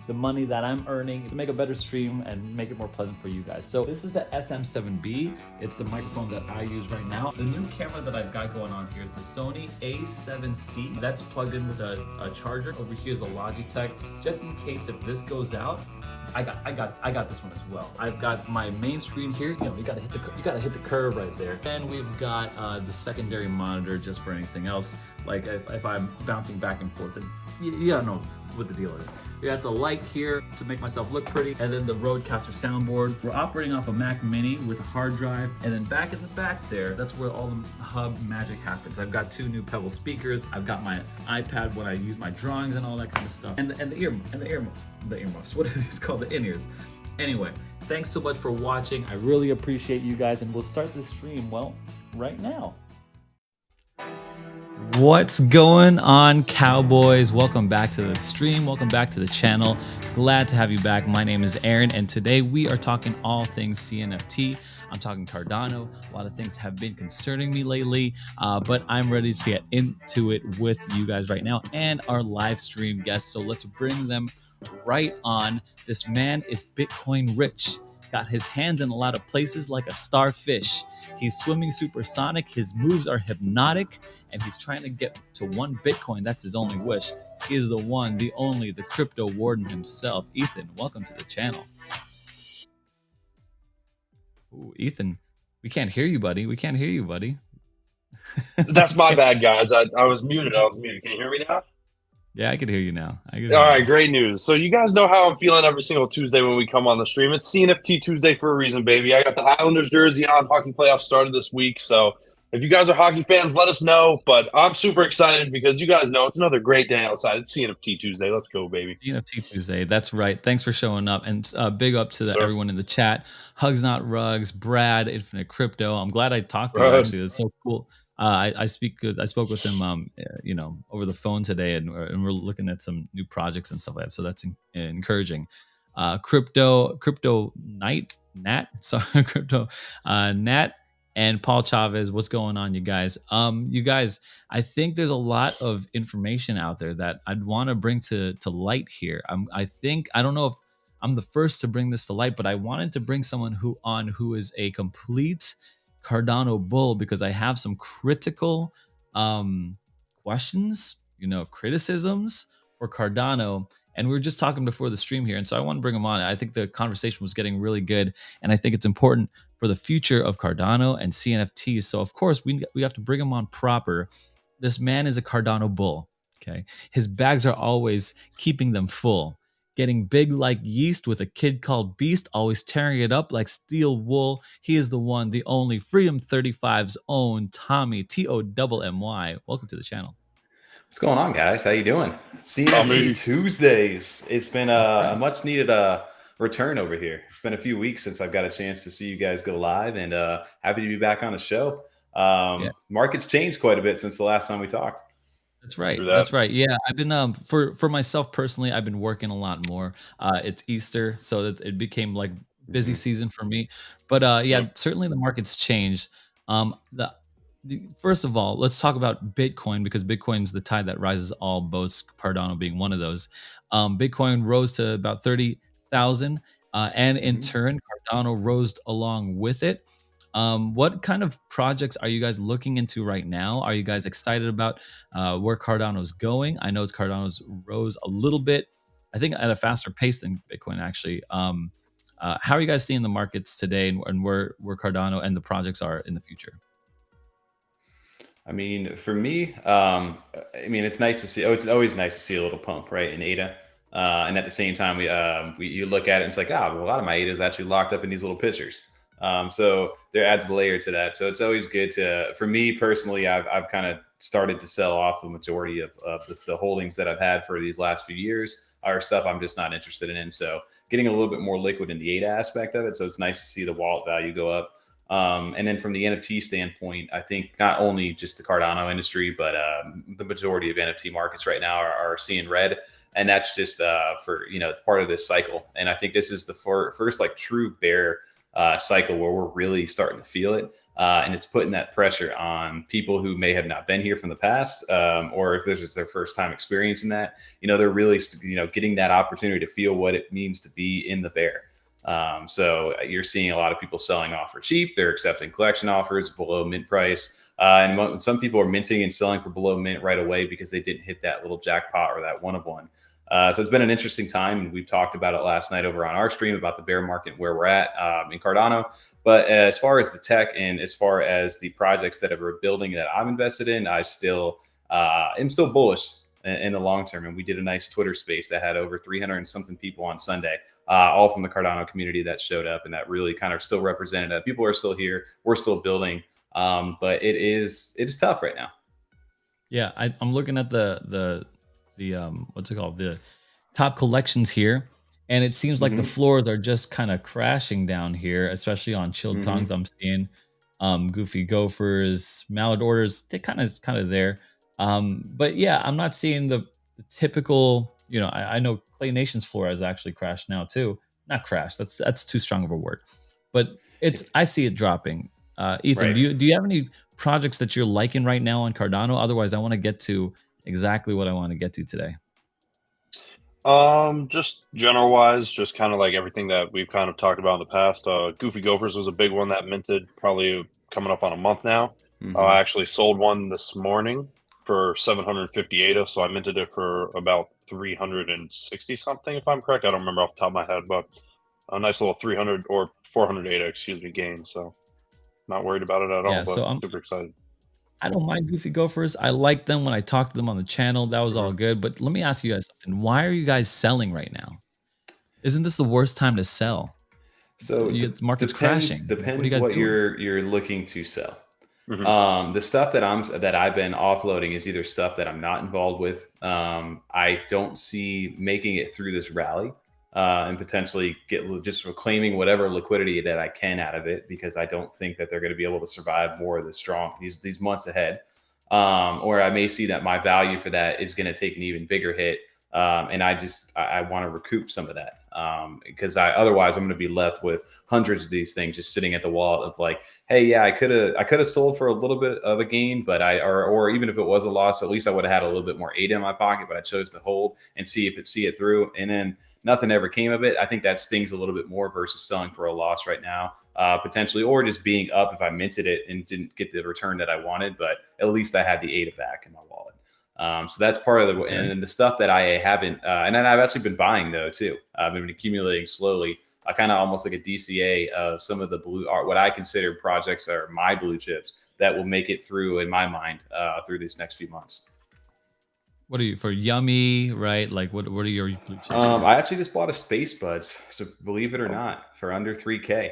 the money that I'm earning to make a better stream and make it more pleasant for you guys. So this is the SM7B. It's the microphone that I use right now. The new camera that I've got going on here is the Sony A7C. That's plugged in with a charger. Over here is the Logitech. Just in case if this goes out, I got this one as well. I've got my main screen here. You know, you gotta hit the curve right there. And we've got the secondary monitor just for anything else. Like if I'm bouncing back and forth, and you gotta know what the deal is. We got the light here to make myself look pretty, and then the Rodecaster soundboard. We're operating off a Mac Mini with a hard drive, and then back in the back there, that's where all the hub magic happens. I've got 2 new Pebble speakers. I've got my iPad when I use my drawings and all that kind of stuff, and the earmuffs. What are these called? The in-ears. Anyway, thanks so much for watching. I really appreciate you guys, and we'll start this stream, well, right now. What's going on, cowboys? Welcome back to the stream. Welcome back to the channel. Glad to have you back. My name is Aaron, and today we are talking all things CNFT. I'm talking Cardano. A lot of things have been concerning me lately, but I'm ready to get into it with you guys right now and our live stream guests. So let's bring them right on. This man is Bitcoin rich. Got his hands in a lot of places like a starfish. He's swimming supersonic, his moves are hypnotic, and he's trying to get to 1 Bitcoin. That's his only wish. He is the one, the only, the crypto warden himself. Ethan, welcome to the channel. Ooh, Ethan, we can't hear you, buddy. We can't hear you, buddy. That's my bad, guys. I was muted. Can you hear me now? Yeah, I can hear you now. All right, great news. So you guys know how I'm feeling every single Tuesday when we come on the stream. It's CNFT Tuesday for a reason, baby. I got the Islanders jersey on. Hockey playoffs started this week. So if you guys are hockey fans, let us know. But I'm super excited because you guys know it's another great day outside. It's CNFT Tuesday. Let's go, baby. CNFT Tuesday. That's right. Thanks for showing up. And big up to everyone in the chat. Hugs Not Rugs, Brad, Infinite Crypto. I'm glad I talked to you, actually. That's so cool. I spoke with him, you know, over the phone today, and we're looking at some new projects and stuff like that. So that's encouraging. Crypto Nat, and Paul Chavez. What's going on, you guys? I think there's a lot of information out there that I'd want to bring to light here. I don't know if I'm the first to bring this to light, but I wanted to bring someone who is a complete Cardano bull, because I have some critical questions, criticisms for Cardano. And we were just talking before the stream here, and so I want to bring him on. I think the conversation was getting really good, and I think it's important for the future of Cardano and CNFTs. So of course we have to bring him on proper. This man is a Cardano bull. Okay, his bags are always keeping them full. Getting big like yeast with a kid called Beast, always tearing it up like steel wool. He is the one, the only, Freedom 35's own Tommy, TOMMY. Welcome to the channel. What's going on, guys? How you doing? CNFT Tuesdays. It's been a much needed return over here. It's been a few weeks since I've got a chance to see you guys go live, and happy to be back on the show. Market's changed quite a bit since the last time we talked. That's right. That's right. Yeah, I've been for myself personally, I've been working a lot more. It's Easter, so it became like busy season for me. But certainly the market's changed. First of all, let's talk about Bitcoin, because Bitcoin's the tide that rises all boats, Cardano being one of those. Bitcoin rose to about 30,000, and in turn, Cardano rose along with it. What kind of projects are you guys looking into right now? Are you guys excited about where Cardano's going? I know Cardano's rose a little bit, I think at a faster pace than Bitcoin, actually. How are you guys seeing the markets today, and where Cardano and the projects are in the future? I mean, for me, it's nice to see. It's always nice to see a little pump, right, in ADA. And at the same time, you look at it and it's like, a lot of my ADA is actually locked up in these little pictures. So there adds a layer to that. So it's always good for me personally, I've kind of started to sell off the majority of the holdings that I've had for these last few years, or stuff I'm just not interested in. So getting a little bit more liquid in the ADA aspect of it. So it's nice to see the wallet value go up. And then from the NFT standpoint, I think not only just the Cardano industry, but the majority of NFT markets right now are seeing red. And that's just for part of this cycle. And I think this is the first like true bear cycle where we're really starting to feel it. And it's putting that pressure on people who may have not been here from the past, or if this is their first time experiencing that, they're really, getting that opportunity to feel what it means to be in the bear. So you're seeing a lot of people selling off for cheap. They're accepting collection offers below mint price. And some people are minting and selling for below mint right away because they didn't hit that little jackpot or that one of one. So it's been an interesting time, and we've talked about it last night over on our stream about the bear market, where we're at in Cardano. But as far as the tech and as far as the projects that are building that I'm invested in, I still am still bullish in the long term. And we did a nice Twitter space that had over 300 and something people on Sunday, all from the Cardano community that showed up, and that really kind of still represented that people are still here, we're still building, but it is tough right now. Yeah, I'm looking at the what's it called, the top collections here, and it seems like the floors are just kind of crashing down here, especially on chilled kongs. I'm seeing goofy gophers, mallard orders, they kind of there, but yeah, I'm not seeing the typical, I know Clay Nation's floor has actually crashed now too. Not crashed, that's too strong of a word, but I see it dropping. Ethan, Right. do you have any projects that you're liking right now on Cardano? Otherwise, I want to get to exactly what I want to get to today. Just general wise, just kind of like everything that we've kind of talked about in the past. Goofy Gophers was a big one that minted probably coming up on a month now. I actually sold one this morning for 750 ADA, so I minted it for about 360 something, if I'm correct. I don't remember off the top of my head, but a nice little 300 or 400 ADA, gain. So not worried about it at all, but So I'm super excited. I don't mind Goofy Gophers. I like them when I talked to them on the channel. That was all good. But let me ask you guys something. Why are you guys selling right now? Isn't this the worst time to sell? So The market's crashing. Depends what you're looking to sell. Mhm. The stuff that I've been offloading is either stuff that I'm not involved with. I don't see making it through this rally, and potentially just reclaiming whatever liquidity that I can out of it, because I don't think that they're going to be able to survive more of these months ahead. Or I may see that my value for that is going to take an even bigger hit. And I want to recoup some of that, because otherwise I'm going to be left with hundreds of these things just sitting at the wall of like, hey, yeah, I could have sold for a little bit of a gain, but or even if it was a loss, at least I would have had a little bit more ADA in my pocket, but I chose to hold and see it through, and then nothing ever came of it. I think that stings a little bit more versus selling for a loss right now, potentially, or just being up if I minted it and didn't get the return that I wanted, but at least I had the ADA back in my wallet. So that's part of and the stuff that I haven't, and then I've actually been buying though too. I've been accumulating slowly, kind of almost like a DCA of some of the what I consider projects that are my blue chips that will make it through, in my mind, through these next few months. What are you for? Yummy, right? Like what are your blue chips? I actually just bought a Space Buds, so believe it or not, for under 3K.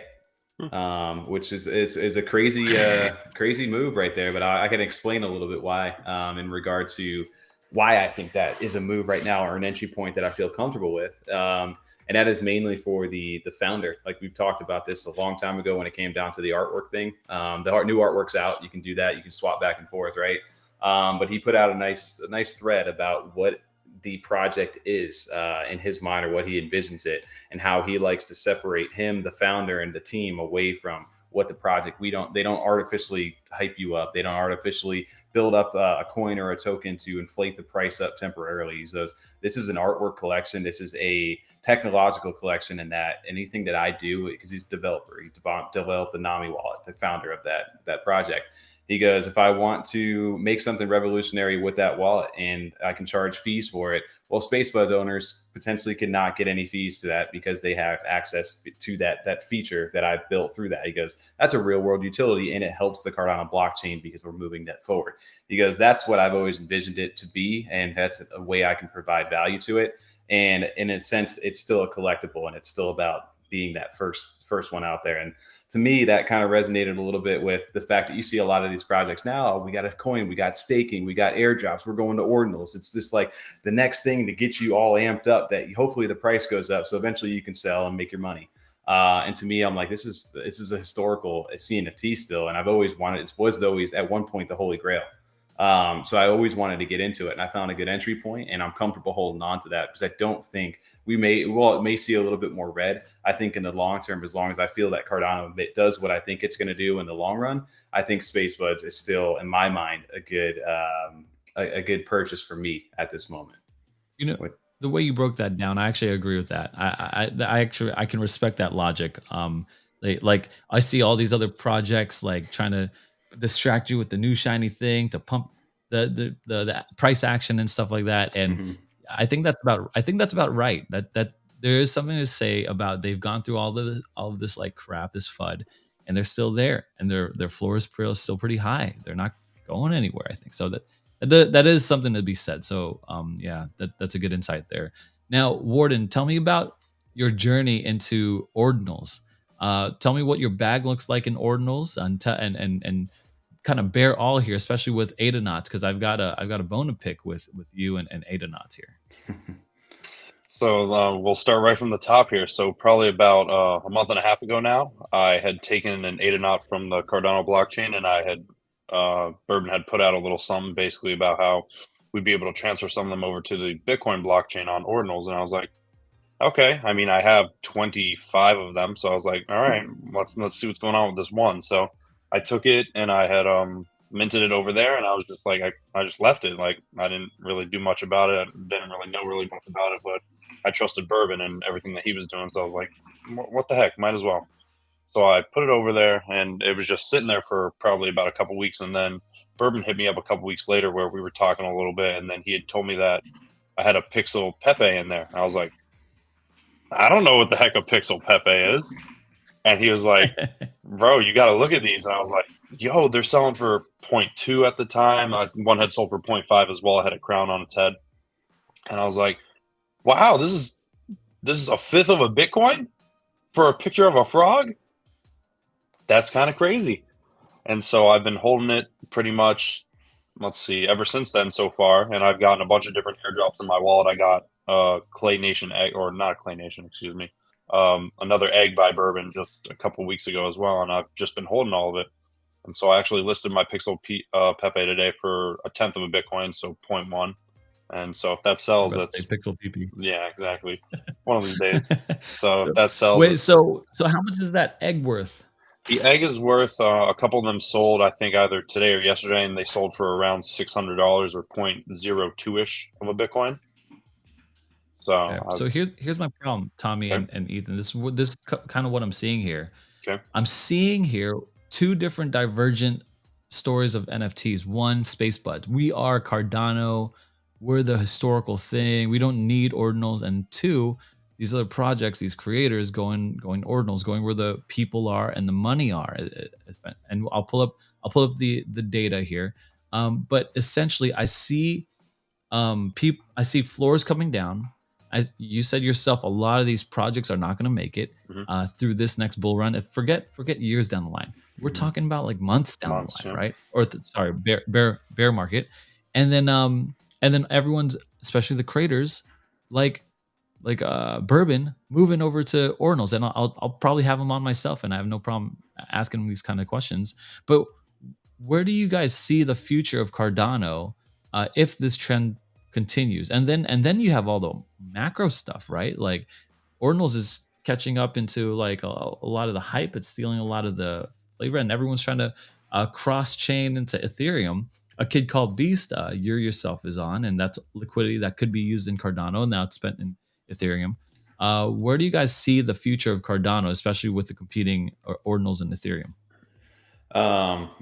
Which is a crazy move right there, but I can explain a little bit why, in regard to why I think that is a move right now, or an entry point that I feel comfortable with, and that is mainly for the founder. Like we've talked about this a long time ago when it came down to the artwork thing. The new artwork's out. You can do that. You can swap back and forth, right? But he put out a nice thread about what the project is in his mind, or what he envisions it, and how he likes to separate him, the founder, and the team away from what the project. They don't artificially hype you up. They don't artificially build up a coin or a token to inflate the price up temporarily. He says, this is an artwork collection. This is a technological collection, and that anything that I do, because he's a developer, he developed the Nami wallet, the founder of that project. He goes, if I want to make something revolutionary with that wallet and I can charge fees for it, well, SpaceBuds owners potentially cannot get any fees to that because they have access to that feature that I've built through that. He goes, that's a real world utility, and it helps the Cardano blockchain because we're moving that forward. He goes, that's what I've always envisioned it to be, and that's a way I can provide value to it. And in a sense, it's still a collectible, and it's still about being that first one out there. And to me, that kind of resonated a little bit with the fact that you see a lot of these projects now. We got a coin, we got staking, we got airdrops, we're going to ordinals. It's just like the next thing to get you all amped up, that hopefully the price goes up, so eventually you can sell and make your money. And to me, I'm like, this is a historical CNFT still, and I've always wanted. It was always at one point the holy grail. So I always wanted to get into it, and I found a good entry point, and I'm comfortable holding on to that because I don't think it may see a little bit more red. I think in the long term, as long as I feel that Cardano does what I think it's going to do in the long run, I think Space Buds is still, in my mind, a good purchase for me at this moment. You know, the way you broke that down, I actually agree with that. I can respect that logic. Like I see all these other projects like trying to distract you with the new shiny thing to pump the price action and stuff like that. And Mhm. I think that's about right. That there is something to say about they've gone through all of this like crap, this FUD, and they're still there, and their floor is still pretty high. They're not going anywhere. I think so. That is something to be said. So yeah, that's a good insight there. Now, Warden, tell me about your journey into ordinals. Tell me what your bag looks like in ordinals, and kind of bear all here, especially with Adanauts, because I've got a bone to pick with you and Adanauts here. So we'll start right from the top here. So probably about a month and a half ago now, I had taken an Adanaut from the Cardano blockchain, and I had Bourbon had put out a little something basically about how we'd be able to transfer some of them over to the Bitcoin blockchain on ordinals. And I was like, okay. I mean, I have 25 of them, so I was like, all right, let's see what's going on with this one. So I took it and I had minted it over there, and I was just like, I just left it. Like I didn't really do much about it. I didn't really know much about it, but I trusted Bourbon and everything that he was doing. So I was like, what the heck, might as well. So I put it over there, and it was just sitting there for probably about a couple weeks. And then Bourbon hit me up a couple weeks later where we were talking a little bit, and then he had told me that I had a Pixel Pepe in there. I was like, I don't know what the heck a Pixel Pepe is. And he was like, bro, you got to look at these. And I was like, yo, they're selling for 0.2 at the time. One had sold for 0.5 as well. I had a crown on its head. And I was like, wow, this is a fifth of a Bitcoin for a picture of a frog? That's kind of crazy. And so I've been holding it pretty much, let's see, ever since then so far. And I've gotten a bunch of different airdrops in my wallet. I got Clay Nation egg, or not Clay Nation, excuse me. Another egg by Bourbon just a couple weeks ago as well. And I've just been holding all of it. And so I actually listed my Pixel Pepe today for a tenth of a Bitcoin, so 0.1. And so if that sells, that's Pixel PP. Yeah, exactly. One of these days. So if that sells. Wait, so how much is that egg worth? The egg is worth a couple of them sold, I think, either today or yesterday, and they sold for around $600 or 0.02 ish of a Bitcoin. So, okay. So here's my problem, Tommy and Ethan. This is kind of what I'm seeing here. Okay. I'm seeing here two different divergent stories of NFTs. One, Space Buds. We are Cardano. We're the historical thing. We don't need ordinals. And two, these other projects, these creators going ordinals, going where the people are and the money are. And I'll pull up the data here. But essentially, I see I see floors coming down. As you said yourself, a lot of these projects are not going to make it through this next bull run. Forget years down the line. We're talking about like months down the line, right? Or sorry, bear market, and then everyone's, especially the creators, like Bourbon, moving over to ordinals, and I'll probably have them on myself, and I have no problem asking them these kind of questions. But where do you guys see the future of Cardano if this trend continues? And then you have all the macro stuff, right? Like ordinals is catching up into like a lot of the hype. It's stealing a lot of the flavor, and everyone's trying to cross chain into Ethereum. A kid called Beast, you yourself is on, and that's liquidity that could be used in Cardano. Now it's spent in Ethereum. Where do you guys see the future of Cardano, especially with the competing ordinals in Ethereum?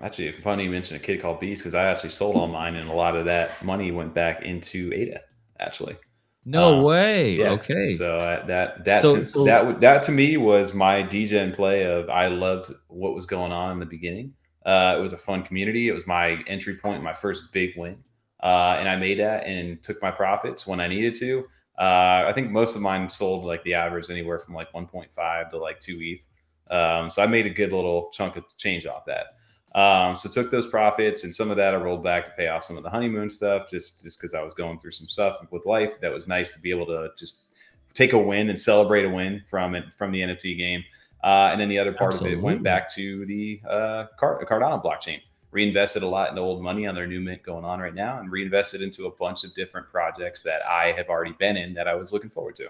Actually, funny you mentioned a kid called Beast, because I actually sold all mine, and a lot of that money went back into ADA. Actually, no way. Yeah. Okay. So that to me was my DJ play of, I loved what was going on in the beginning. It was a fun community. It was my entry point, my first big win, and I made that and took my profits when I needed to. I think most of mine sold like the average anywhere from like 1.5 to like 2 ETH. So I made a good little chunk of change off that. So took those profits, and some of that I rolled back to pay off some of the honeymoon stuff, just because I was going through some stuff with life. That was nice to be able to just take a win and celebrate a win from the NFT game. And then the other part of it went back to the Cardano blockchain. reinvested a lot in old money on their new mint going on right now, and reinvested into a bunch of different projects that I have already been in that I was looking forward to.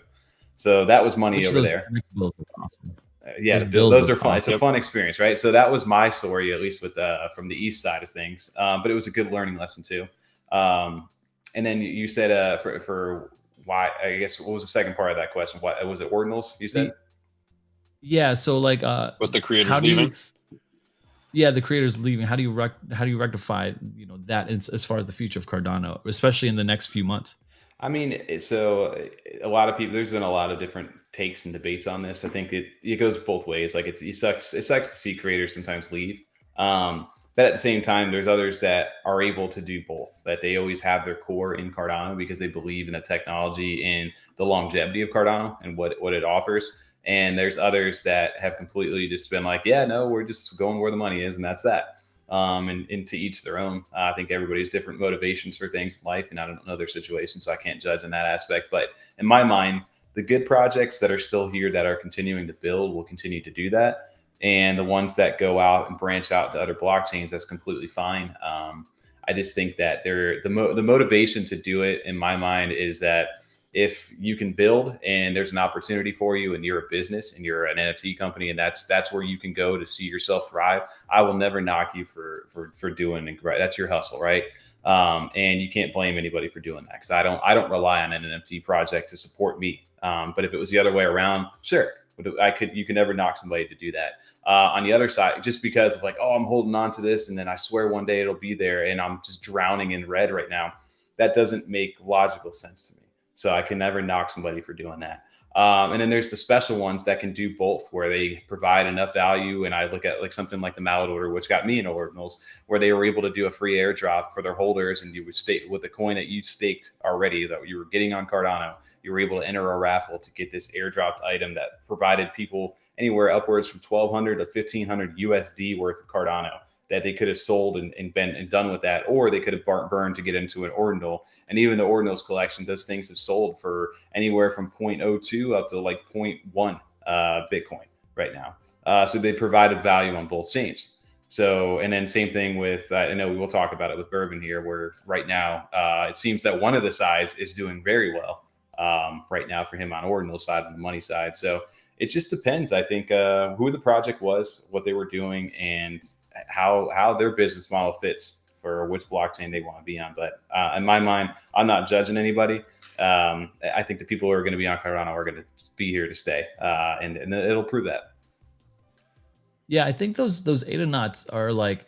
So that was money Which of over those there. bills are awesome. Yeah, Those bills those look are fun. It's a awesome. fun experience, right? So that was my story, at least with from the east side of things. But it was a good learning lesson too. And then you said for why? I guess what was the second part of that question? What was it? Ordinals? You said? Yeah. So like, With the how creators do you? leaving. Yeah, the creators leaving. How do you rectify that as far as the future of Cardano, especially in the next few months? I mean, so a lot of people. There's been a lot of different takes and debates on this. I think it goes both ways. Like it sucks. It sucks to see creators sometimes leave. But at the same time, there's others that are able to do both. That they always have their core in Cardano because they believe in the technology and the longevity of Cardano and what it offers. And there's others that have completely just been like, yeah, no, we're just going where the money is, and that's that. And to each their own. I think everybody's different motivations for things in life, and I don't know their situation, so I can't judge in that aspect. But in my mind, the good projects that are still here that are continuing to build will continue to do that, and the ones that go out and branch out to other blockchains, that's completely fine. I just think that the motivation to do it, in my mind, is that if you can build and there's an opportunity for you and you're a business and you're an NFT company and that's where you can go to see yourself thrive, I will never knock you for doing it. Right? That's your hustle, right? And you can't blame anybody for doing that because I don't rely on an NFT project to support me. But if it was the other way around, sure, you can never knock somebody to do that. On the other side, just because of like, oh, I'm holding on to this and then I swear one day it'll be there and I'm just drowning in red right now, that doesn't make logical sense to me. So I can never knock somebody for doing that. And then there's the special ones that can do both, where they provide enough value. And I look at like something like the Mallet Order, which got me into Ordinals, where they were able to do a free airdrop for their holders, and you would stake with the coin that you staked already that you were getting on Cardano. You were able to enter a raffle to get this airdropped item that provided people anywhere upwards from 1,200 to 1,500 USD worth of Cardano that they could have sold and been and done with that, or they could have burned to get into an ordinal. And even the ordinals collection, those things have sold for anywhere from 0.02 up to like 0.1 Bitcoin right now. So they provided value on both chains. So, and then same thing with, I know we will talk about it with Bourbon here, where right now it seems that one of the sides is doing very well right now for him on ordinal side and the money side. So it just depends, I think, who the project was, what they were doing, and how their business model fits for which blockchain they want to be on. But in my mind, I'm not judging anybody. I think the people who are going to be on Cardano are going to be here to stay, and it'll prove that. Yeah, I think those ADA knots are like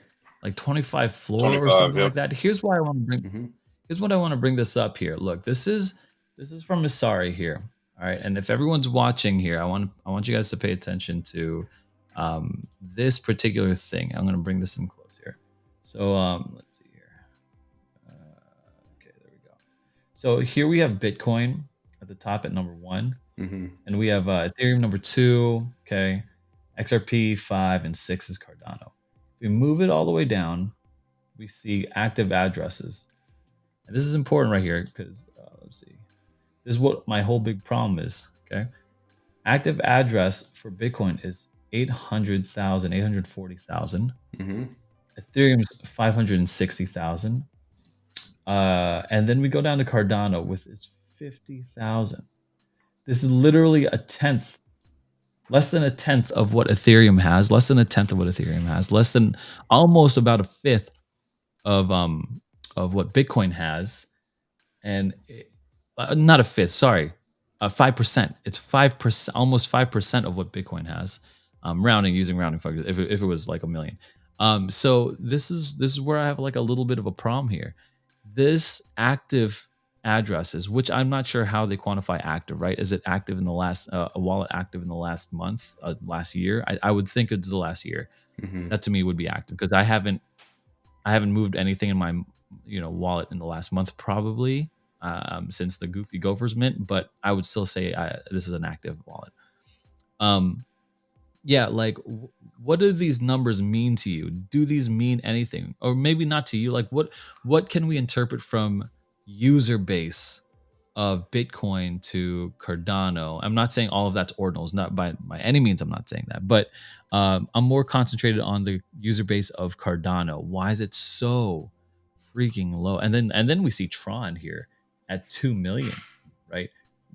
25 floor 25, or something yeah. like that. Here's why I want to bring. Mm-hmm. Here's what I want to bring this up here. Look, this is from Masari here. All right, and if everyone's watching here, I want you guys to pay attention to this particular thing. I'm going to bring this in close here. So let's see here. Okay, there we go. So here we have Bitcoin at the top at number 1, Mm-hmm. and we have Ethereum number 2. Okay, XRP 5 and 6 is Cardano. If we move it all the way down, we see active addresses, and this is important right here because let's see. This is what my whole big problem is. Okay, active address for Bitcoin is 800,000, 840,000. Mm-hmm. Ethereum's 560,000. And then we go down to Cardano with its 50,000. This is literally a tenth, less than a tenth of what Ethereum has, less than a tenth of what Ethereum has, less than almost about a fifth of what Bitcoin has. And not a fifth, sorry, 5%. It's 5%, almost 5% of what Bitcoin has. Using rounding functions. If it was like a million, so this is where I have like a little bit of a problem here. This active addresses, which I'm not sure how they quantify active. Right? Is it active in the last a wallet active in the last month, last year? I would think it's the last year. Mm-hmm. That to me would be active because I haven't moved anything in my wallet in the last month probably. Since the Goofy Gophers mint, but I would still say this is an active wallet. Yeah, like what do these numbers mean to you? Do these mean anything? Or maybe not to you. Like what can we interpret from user base of Bitcoin to Cardano. I'm not saying all of that's ordinals, not by any means. I'm not saying that, but I'm more concentrated on the user base of Cardano. Why is it so freaking low? And then we see Tron here at 2 million, right?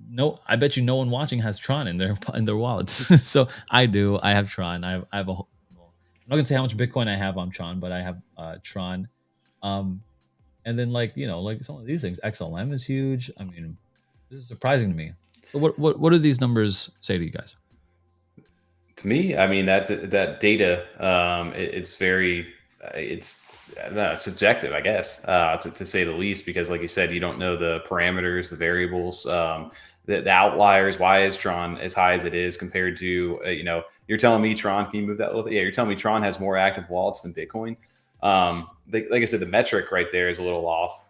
No, I bet you no one watching has Tron in their wallets. So I do. I have Tron. I have a. Well, I'm not gonna say how much Bitcoin I have on Tron, but I have Tron. And then like like some of these things, XLM is huge. I mean, this is surprising to me. So what do these numbers say to you guys? To me, I mean that data, it's very, it's subjective, I guess, to say the least, because like you said, you don't know the parameters, the variables, the outliers. Why is Tron as high as it is compared to you're telling me Tron? Can you move that a little? Yeah, you're telling me Tron has more active wallets than Bitcoin. Like I said, the metric right there is a little off.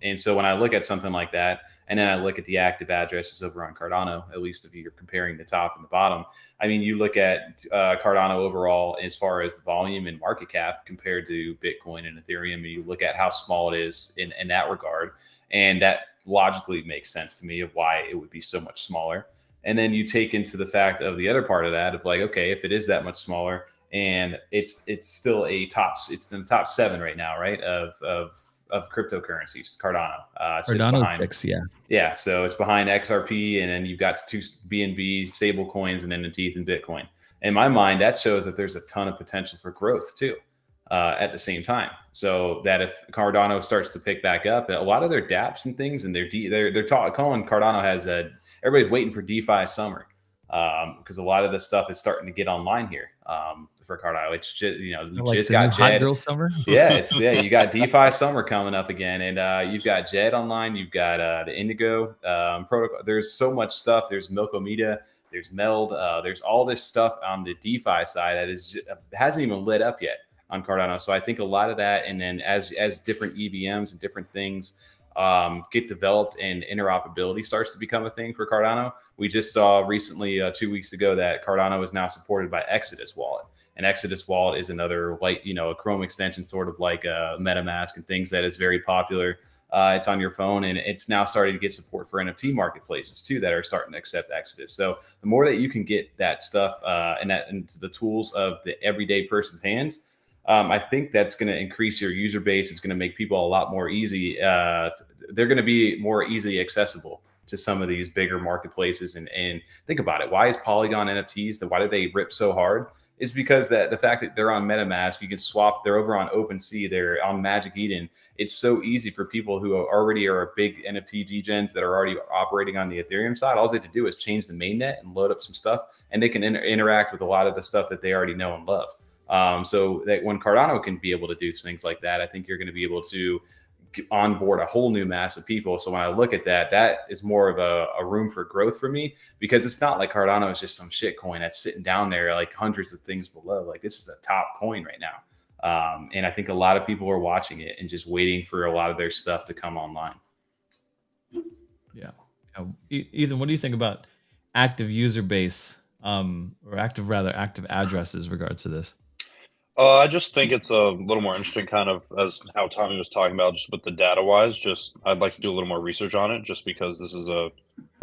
And so when I look at something like that, and then I look at the active addresses over on Cardano, at least if you're comparing the top and the bottom, I mean, you look at Cardano overall as far as the volume and market cap compared to Bitcoin and Ethereum, and you look at how small it is in that regard. And that logically makes sense to me of why it would be so much smaller. And then you take into the fact of the other part of that of like, okay, if it is that much smaller, and it's still it's in the top 7 right now, right? Of cryptocurrencies, Cardano. Sits Cardano behind 6, yeah. Yeah, so it's behind XRP, and then you've got 2 BNB stable coins, and then ETH and Bitcoin. In my mind, that shows that there's a ton of potential for growth too, at the same time. So that if Cardano starts to pick back up, a lot of their DApps and things, and they're calling Cardano has everybody's waiting for DeFi summer, because a lot of the stuff is starting to get online here, for Cardano. It's just we Like just the new got hot Jed. girl summer. You got DeFi summer coming up again, and you've got Jed online, you've got the Indigo protocol. There's so much stuff. There's Milkomita, there's Meld, there's all this stuff on the DeFi side that hasn't even lit up yet on Cardano. So I think a lot of that, and then as different EVMs and different things get developed and interoperability starts to become a thing for Cardano. We just saw recently, 2 weeks ago, that Cardano is now supported by Exodus Wallet. And Exodus Wallet is another a Chrome extension, sort of like MetaMask and things, that is very popular. It's on your phone, and it's now starting to get support for NFT marketplaces too that are starting to accept Exodus. So the more that you can get that stuff into the tools of the everyday person's hands, I think that's going to increase your user base. It's going to make people a lot more easy. They're going to be more easily accessible to some of these bigger marketplaces. And think about it. Why is Polygon NFTs? Why do they rip so hard? Is because the fact that they're on MetaMask, you can swap. They're over on OpenSea. They're on Magic Eden. It's so easy for people who already are big NFT degens that are already operating on the Ethereum side. All they have to do is change the mainnet and load up some stuff, and they can interact with a lot of the stuff that they already know and love. So that when Cardano can be able to do things like that, I think you're going to be able to onboard a whole new mass of people. So when I look at that, that is more of a room for growth for me, because it's not like Cardano is just some shit coin that's sitting down there like hundreds of things below. Like, this is a top coin right now. And I think a lot of people are watching it and just waiting for a lot of their stuff to come online. Yeah. Ethan, what do you think about active user base, or active addresses regards to this? I just think it's a little more interesting, kind of as how Tommy was talking about, just with the data wise. Just I'd like to do a little more research on it, just because this is a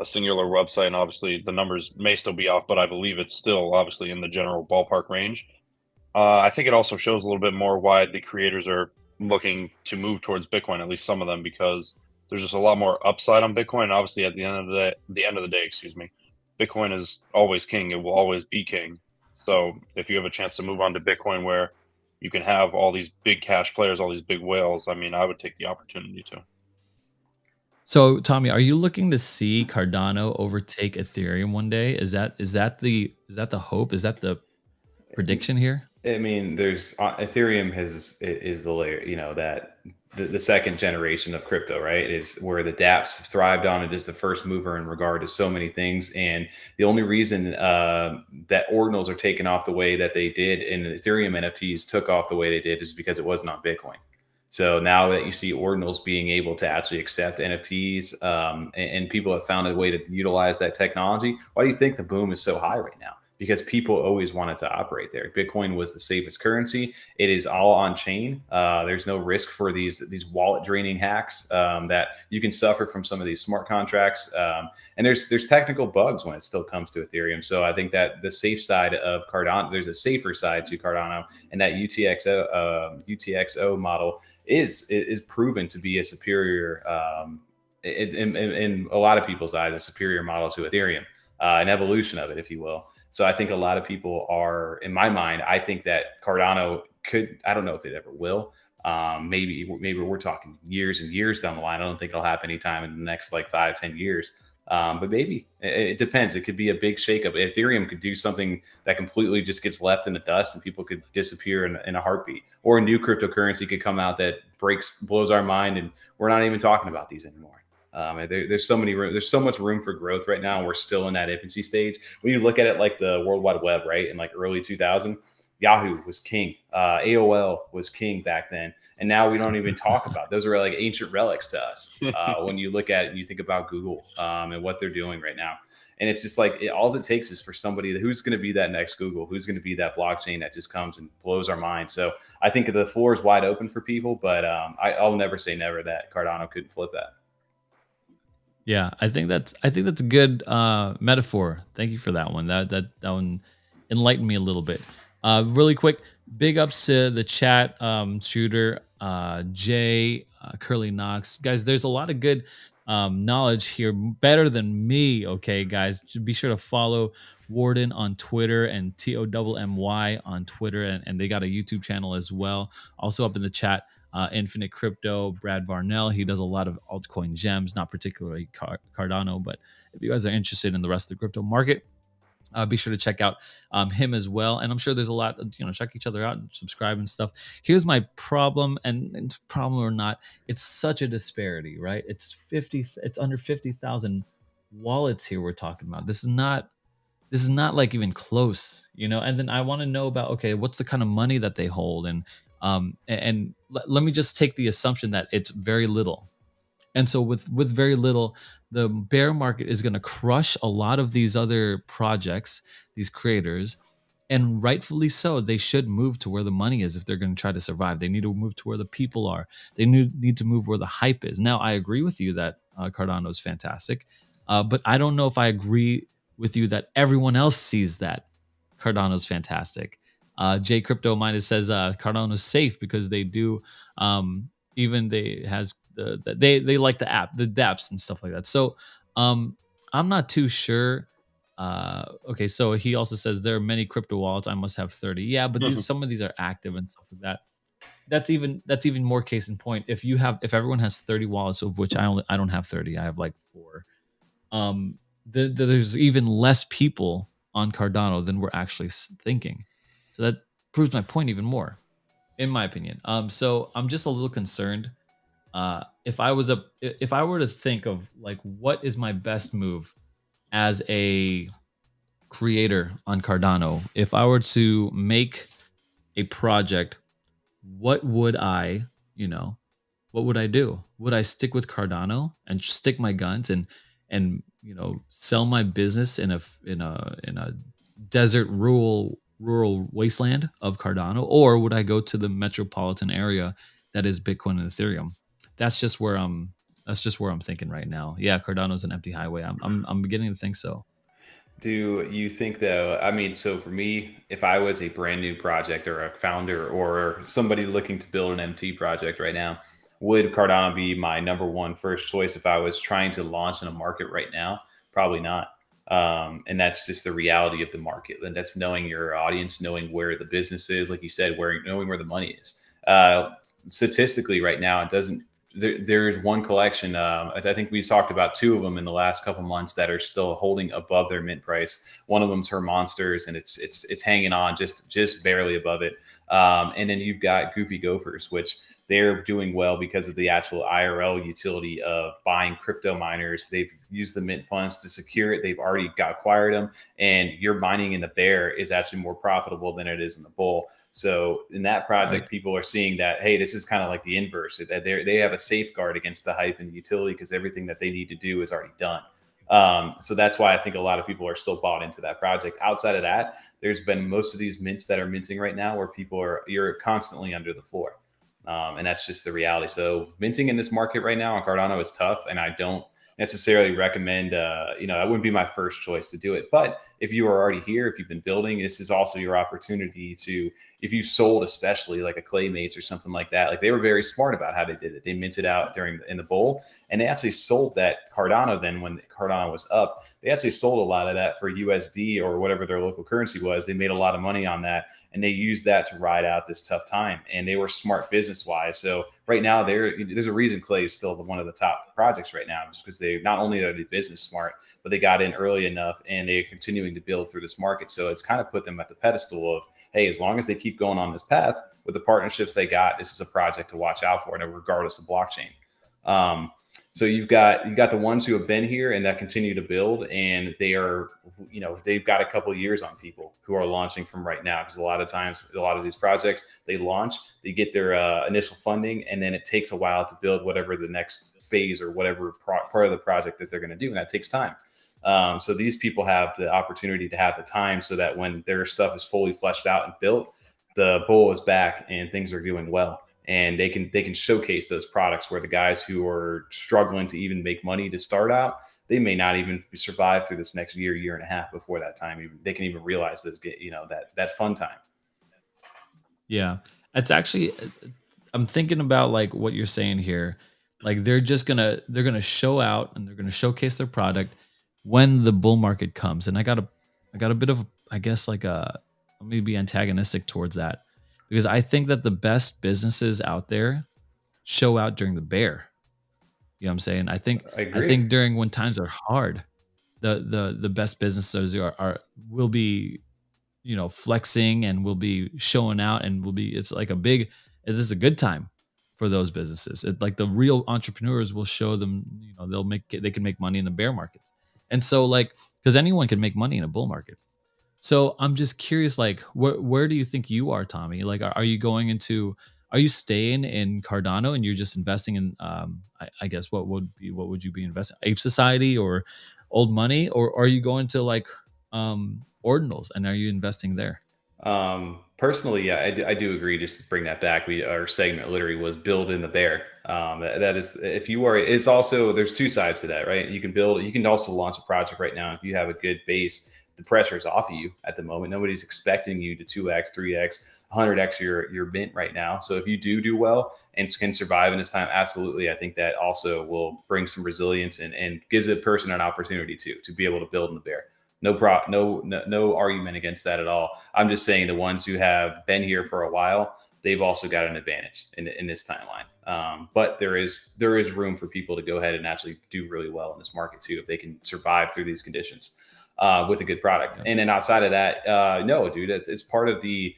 singular website, and obviously the numbers may still be off, but I believe it's still obviously in the general ballpark range. I think it also shows a little bit more why the creators are looking to move towards Bitcoin, at least some of them, because there's just a lot more upside on Bitcoin. And obviously, at the end of the day, excuse me, Bitcoin is always king. It will always be king. So if you have a chance to move on to Bitcoin, where you can have all these big cash players, all these big whales, I mean, I would take the opportunity to. So, Tommy, are you looking to see Cardano overtake Ethereum one day? Is that the hope? Is that the prediction here? I mean, there's Ethereum is the layer, that the second generation of crypto, right? Is where the dApps thrived on. It is the first mover in regard to so many things. And the only reason that ordinals are taken off the way that they did and Ethereum NFTs took off the way they did is because it wasn't on Bitcoin. So now that you see ordinals being able to actually accept NFTs, and people have found a way to utilize that technology, why do you think the boom is so high right now? because people always wanted to operate there. Bitcoin was the safest currency. It is all on chain. There's no risk for these wallet draining hacks that you can suffer from some of these smart contracts. And there's technical bugs when it still comes to Ethereum. So I think that the safe side of Cardano, there's a safer side to Cardano, and that UTXO model is proven to be a superior, in a lot of people's eyes, a superior model to Ethereum, an evolution of it, if you will. So I think a lot of people are, in my mind, I think that Cardano could, I don't know if it ever will. Maybe we're talking years and years down the line. I don't think it'll happen anytime in the next like 5-10 years. But maybe it depends. It could be a big shakeup. Ethereum could do something that completely just gets left in the dust and people could disappear in a heartbeat, or a new cryptocurrency could come out that blows our mind. And we're not even talking about these anymore. There's so much room for growth right now. And we're still in that infancy stage. When you look at it like the World Wide Web, right? In like early 2000, Yahoo was king. AOL was king back then. And now we don't even talk about, those are like ancient relics to us. When you look at it and you think about Google and what they're doing right now. And it's just like, all it takes is for somebody who's going to be that next Google, who's going to be that blockchain that just comes and blows our mind. So I think the floor is wide open for people, but I'll never say never that Cardano couldn't flip that. Yeah, I think that's a good metaphor. Thank you for that one. That one enlightened me a little bit. Really quick, big ups to the chat, Shooter, Jay, Curly Knox. Guys, there's a lot of good knowledge here, better than me. Okay, guys, be sure to follow Warden on Twitter and TOMMY on Twitter, and they got a YouTube channel as well. Also up in the chat, Infinite Crypto, Brad Varnell. He does a lot of altcoin gems, not particularly Cardano, but if you guys are interested in the rest of the crypto market, be sure to check out him as well. And I'm sure there's a lot, check each other out and subscribe and stuff. Here's my problem, and problem or not, it's such a disparity, right? It's under 50,000 wallets here we're talking about. This is not like even close, and then I want to know about, okay, what's the kind of money that they hold? And let me just take the assumption that it's very little. And so with very little, the bear market is going to crush a lot of these other projects, these creators, and rightfully so. They should move to where the money is if they're going to try to survive. They need to move to where the people are. They need to move where the hype is. Now, I agree with you that Cardano is fantastic, but I don't know if I agree with you that everyone else sees that Cardano is fantastic. J Crypto Minus says Cardano is safe because they do even they has they like the app, the dApps and stuff like that. So I'm not too sure. Okay, so he also says there are many crypto wallets. I must have 30. Yeah, but some of these are active and stuff like that. That's even more case in point. If everyone has 30 wallets, of which I don't have 30, I have like 4. There's even less people on Cardano than we're actually thinking. So that proves my point even more, in my opinion. So I'm just a little concerned. If I were to think of like, what is my best move as a creator on Cardano? If I were to make a project, what would I do? Would I stick with Cardano and stick my guns and sell my business in a desert rural wasteland of Cardano, or would I go to the metropolitan area that is Bitcoin and Ethereum? That's just where I'm thinking right now. Yeah, Cardano's an empty highway. I'm beginning to think so. Do you think though? I mean, so for me, if I was a brand new project or a founder or somebody looking to build an MT project right now, would Cardano be my number one first choice if I was trying to launch in a market right now? Probably not. And that's just the reality of the market. And that's knowing your audience, knowing where the business is, like you said, knowing where the money is. Statistically right now, it doesn't, there's one collection. I think we talked about 2 of them in the last couple months that are still holding above their mint price. One of them's her Monsters, and it's hanging on just barely above it. And then you've got Goofy Gophers, which they're doing well because of the actual IRL utility of buying crypto miners. They've used the mint funds to secure it. They've already acquired them, and your mining in the bear is actually more profitable than it is in the bull. So in that project, right, people are seeing that, hey, this is kind of like the inverse, that they have a safeguard against the hype and the utility because everything that they need to do is already done. So that's why I think a lot of people are still bought into that project. Outside of that, there's been most of these mints that are minting right now where you're constantly under the floor. And that's just the reality. So minting in this market right now on Cardano is tough, and I don't necessarily recommend. That wouldn't be my first choice to do it. But if you are already here, if you've been building, this is also your opportunity to, if you sold, especially like a Claymates or something like that. Like they were very smart about how they did it. They minted out in the bull, and they actually sold that Cardano. Then when Cardano was up, they actually sold a lot of that for USD or whatever their local currency was. They made a lot of money on that, and they used that to ride out this tough time. And they were smart business wise. So right now, there's a reason Clay is still one of the top projects right now, just because they not only are they business smart, but they got in early enough, and they're continuing to build through this market. So it's kind of put them at the pedestal of, hey, as long as they keep going on this path with the partnerships they got, this is a project to watch out for, and regardless of blockchain. So you've got the ones who have been here and that continue to build, and they've got a couple of years on people who are launching from right now, because a lot of times, a lot of these projects, they launch, they get their initial funding, and then it takes a while to build whatever the next phase or whatever part of the project that they're going to do, and that takes time. So these people have the opportunity to have the time so that when their stuff is fully fleshed out and built, the bull is back and things are doing well. And they can showcase those products where the guys who are struggling to even make money to start out, they may not even survive through this next year and a half before that time. They can even realize this, that fun time. Yeah, it's actually, I'm thinking about like what you're saying here. Like they're gonna show out and they're gonna showcase their product when the bull market comes. And I got a bit of, I guess, like let me be antagonistic towards that, because I think that the best businesses out there show out during the bear. You know what I'm saying? I think during when times are hard, the best businesses will be, flexing and will be showing out, and it's like this is a good time for those businesses. Like the real entrepreneurs will show them, they can make money in the bear markets. And so like, because anyone can make money in a bull market. So I'm just curious, like, where do you think you are, Tommy? Like, are you staying in Cardano and you're just investing in, I guess, what would you be investing? Ape Society or Old Money, or are you going to like ordinals and are you investing there? Personally, yeah, I do agree. Just to bring that back, our segment literally was build in the bear. That is, if you are, it's also, there's two sides to that, right? You can also launch a project right now if you have a good base. The pressure is off of you at the moment. Nobody's expecting you to 2x, 3x, 100x your mint right now. So if you do well and can survive in this time, absolutely, I think that also will bring some resilience and gives a person an opportunity to be able to build in the bear. No argument against that at all. I'm just saying the ones who have been here for a while, they've also got an advantage in this timeline. But there is room for people to go ahead and actually do really well in this market too, if they can survive through these conditions with a good product. And then outside of that, no, dude, it's part of the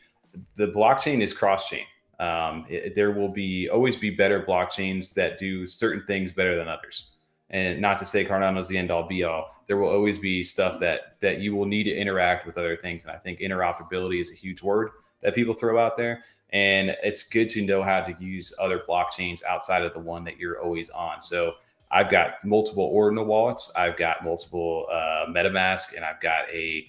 blockchain is cross chain. There will always be better blockchains that do certain things better than others. And not to say Cardano is the end all be all. There will always be stuff that you will need to interact with other things. And I think interoperability is a huge word that people throw out there. And it's good to know how to use other blockchains outside of the one that you're always on. So I've got multiple Ordinal wallets. I've got multiple MetaMask, and I've got a